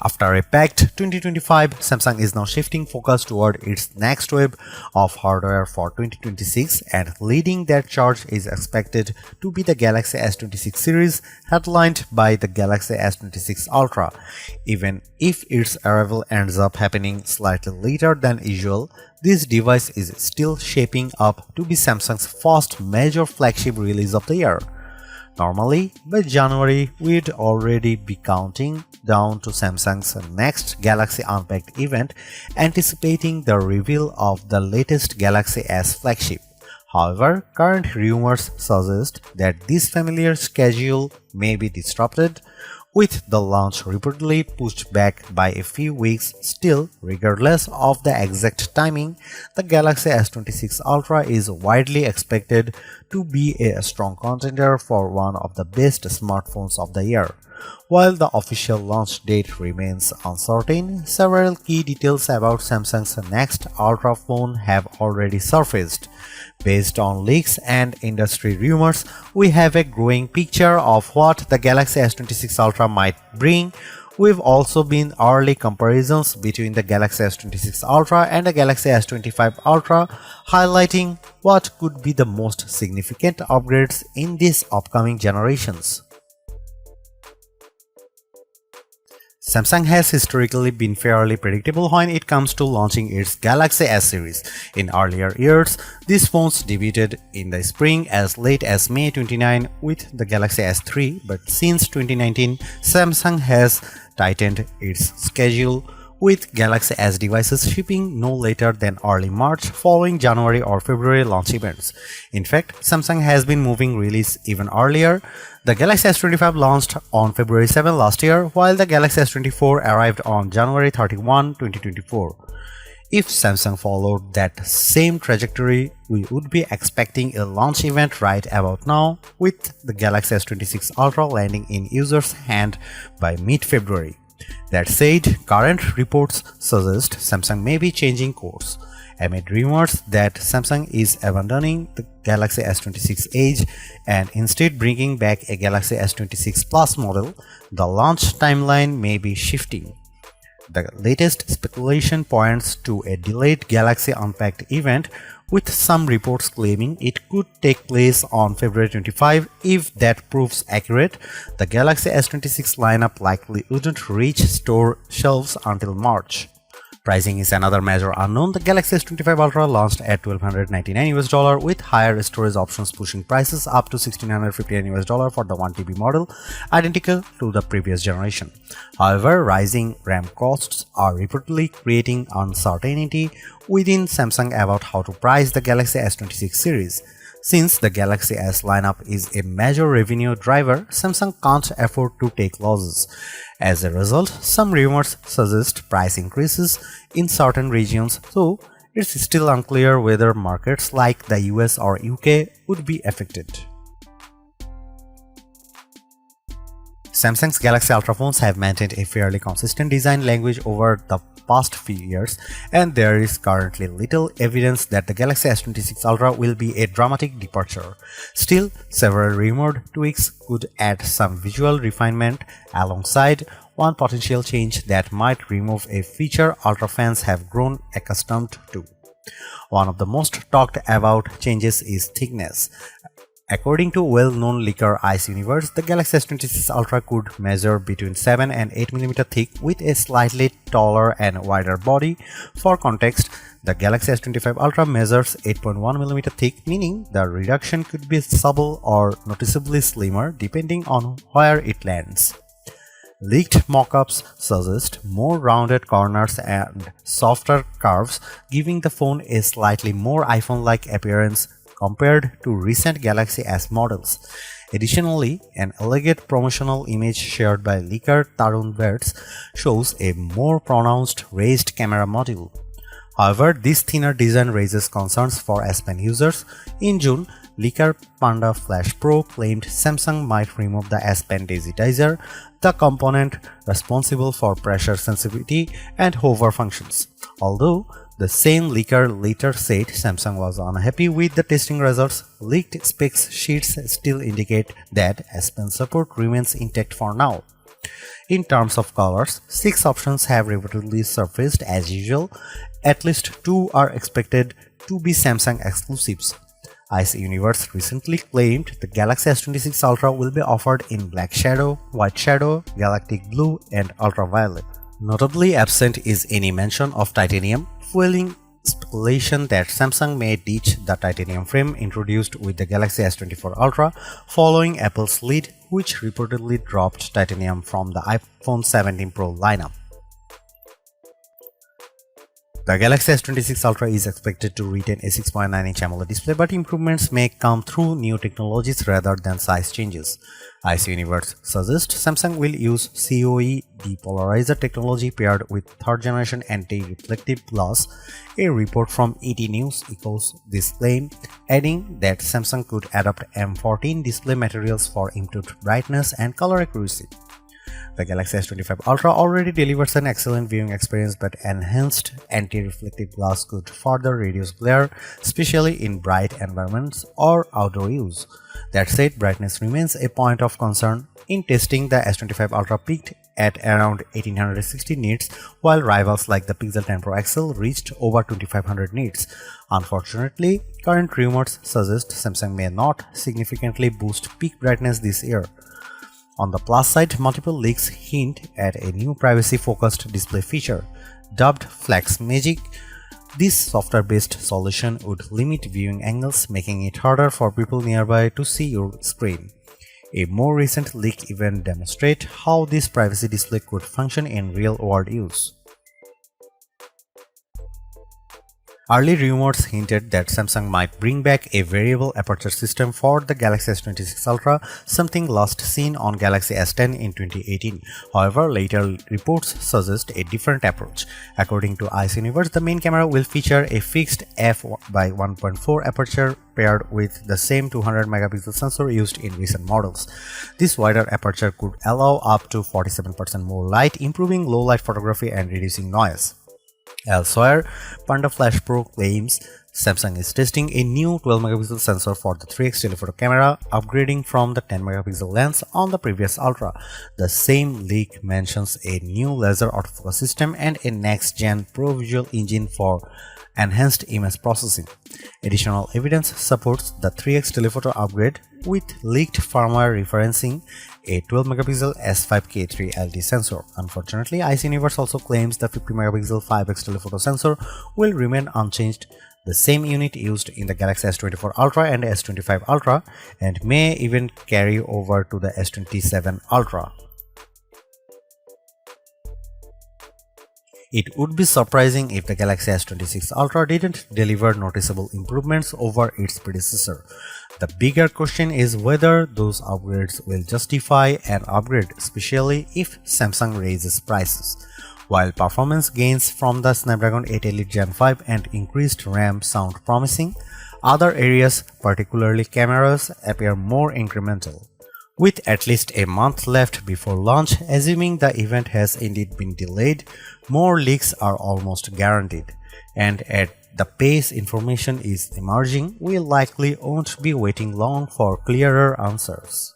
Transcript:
After a packed 2025, Samsung is now shifting focus toward its next wave of hardware for 2026, and leading that charge is expected to be the Galaxy S26 series, headlined by the Galaxy S26 Ultra. Even if its arrival ends up happening slightly later than usual, this device is still shaping up to be Samsung's first major flagship release of the year. Normally, by January, we'd already be counting down to Samsung's next Galaxy Unpacked event, anticipating the reveal of the latest Galaxy S flagship. However, current rumors suggest that this familiar schedule may be disrupted, with the launch reportedly pushed back by a few weeks. Still, regardless of the exact timing, the Galaxy S26 Ultra is widely expected to be a strong contender for one of the best smartphones of the year. While the official launch date remains uncertain, several key details about Samsung's next Ultra phone have already surfaced. Based on leaks and industry rumors, we have a growing picture of what the Galaxy S26 Ultra might bring. We've also seen early comparisons between the Galaxy S26 Ultra and the Galaxy S25 Ultra, highlighting what could be the most significant upgrades in these upcoming generations. Samsung has historically been fairly predictable when it comes to launching its Galaxy S series. In earlier years, these phones debuted in the spring as late as May 29 with the Galaxy S3, but since 2019, Samsung has tightened its schedule, with Galaxy S devices shipping no later than early March following January or February launch events. In fact, Samsung has been moving release even earlier. The Galaxy S25 launched on February 7 last year, while the Galaxy S24 arrived on January 31, 2024. If Samsung followed that same trajectory, we would be expecting a launch event right about now, with the Galaxy S26 Ultra landing in users' hands by mid-February. That said, current reports suggest Samsung may be changing course. Amid rumors that Samsung is abandoning the Galaxy S26 Edge and instead bringing back a Galaxy S26 Plus model, the launch timeline may be shifting. The latest speculation points to a delayed Galaxy Unpacked event, with some reports claiming it could take place on February 25. If that proves accurate, the Galaxy S26 lineup likely wouldn't reach store shelves until March. Pricing is another major unknown. The Galaxy S25 Ultra launched at $1,299 with higher storage options pushing prices up to $1,659 for the 1TB model, identical to the previous generation. However, rising RAM costs are reportedly creating uncertainty within Samsung about how to price the Galaxy S26 series. Since the Galaxy S lineup is a major revenue driver, Samsung can't afford to take losses. As a result, some rumors suggest price increases in certain regions, though it's still unclear whether markets like the US or UK would be affected. Samsung's Galaxy Ultra phones have maintained a fairly consistent design language over the past few years, and there is currently little evidence that the Galaxy S26 Ultra will be a dramatic departure. Still, several rumored tweaks could add some visual refinement, alongside one potential change that might remove a feature Ultra fans have grown accustomed to. One of the most talked about changes is thickness. According to well-known leaker Ice Universe, the Galaxy S26 Ultra could measure between 7 and 8 mm thick with a slightly taller and wider body. For context, the Galaxy S25 Ultra measures 8.1 mm thick, meaning the reduction could be subtle or noticeably slimmer depending on where it lands. Leaked mockups suggest more rounded corners and softer curves, giving the phone a slightly more iPhone-like appearance compared to recent Galaxy S models. Additionally, an elegant promotional image shared by leaker Tarun Verts shows a more pronounced raised camera module. However, this thinner design raises concerns for S Pen users. In June, leaker Panda Flash Pro claimed Samsung might remove the S Pen digitizer, the component responsible for pressure sensitivity and hover functions. Although the same leaker later said Samsung was unhappy with the testing results, leaked specs sheets still indicate that S Pen support remains intact for now. In terms of colors, 6 options have reportedly surfaced as usual. At least 2 are expected to be Samsung exclusives. Ice Universe recently claimed the Galaxy S26 Ultra will be offered in Black Shadow, White Shadow, Galactic Blue, and Ultraviolet. Notably absent is any mention of titanium, fueling speculation that Samsung may ditch the titanium frame introduced with the Galaxy S24 Ultra following Apple's lead, which reportedly dropped titanium from the iPhone 17 Pro lineup. The Galaxy S26 Ultra is expected to retain a 6.9-inch AMOLED display, but improvements may come through new technologies rather than size changes. Ice Universe suggests Samsung will use COE depolarizer technology paired with third-generation anti-reflective glass. A report from ET News echoes this claim, adding that Samsung could adopt M14 display materials for improved brightness and color accuracy. The Galaxy S25 Ultra already delivers an excellent viewing experience, but enhanced anti-reflective glass could further reduce glare, especially in bright environments or outdoor use. That said, brightness remains a point of concern. In testing, the S25 Ultra peaked at around 1860 nits, while rivals like the Pixel 10 Pro XL reached over 2500 nits. Unfortunately, current rumors suggest Samsung may not significantly boost peak brightness this year. On the plus side, multiple leaks hint at a new privacy-focused display feature, dubbed Flagship. This software-based solution would limit viewing angles, making it harder for people nearby to see your screen. A more recent leak even demonstrates how this privacy display could function in real-world use. Early rumors hinted that Samsung might bring back a variable aperture system for the Galaxy S26 Ultra, something last seen on Galaxy S10 in 2018. However, later reports suggest a different approach. According to Ice Universe, the main camera will feature a fixed f/1.4 aperture paired with the same 200-megapixel sensor used in recent models. This wider aperture could allow up to 47% more light, improving low-light photography and reducing noise. Elsewhere, Panda Flash Pro claims Samsung is testing a new 12-megapixel sensor for the 3x telephoto camera, upgrading from the 10-megapixel lens on the previous Ultra. The same leak mentions a new laser autofocus system and a next-gen Pro Visual engine for enhanced image processing. Additional evidence supports the 3x telephoto upgrade, with leaked firmware referencing a 12-megapixel S5K3 LT sensor. Unfortunately, Ice Universe also claims the 50-megapixel 5x telephoto sensor will remain unchanged, the same unit used in the Galaxy S24 Ultra and S25 Ultra, and may even carry over to the S27 Ultra. It would be surprising if the Galaxy S26 Ultra didn't deliver noticeable improvements over its predecessor. The bigger question is whether those upgrades will justify an upgrade, especially if Samsung raises prices. While performance gains from the Snapdragon 8 Elite Gen 5 and increased RAM sound promising, other areas, particularly cameras, appear more incremental. With at least a month left before launch, assuming the event has indeed been delayed, more leaks are almost guaranteed. And at the pace information is emerging, we likely won't be waiting long for clearer answers.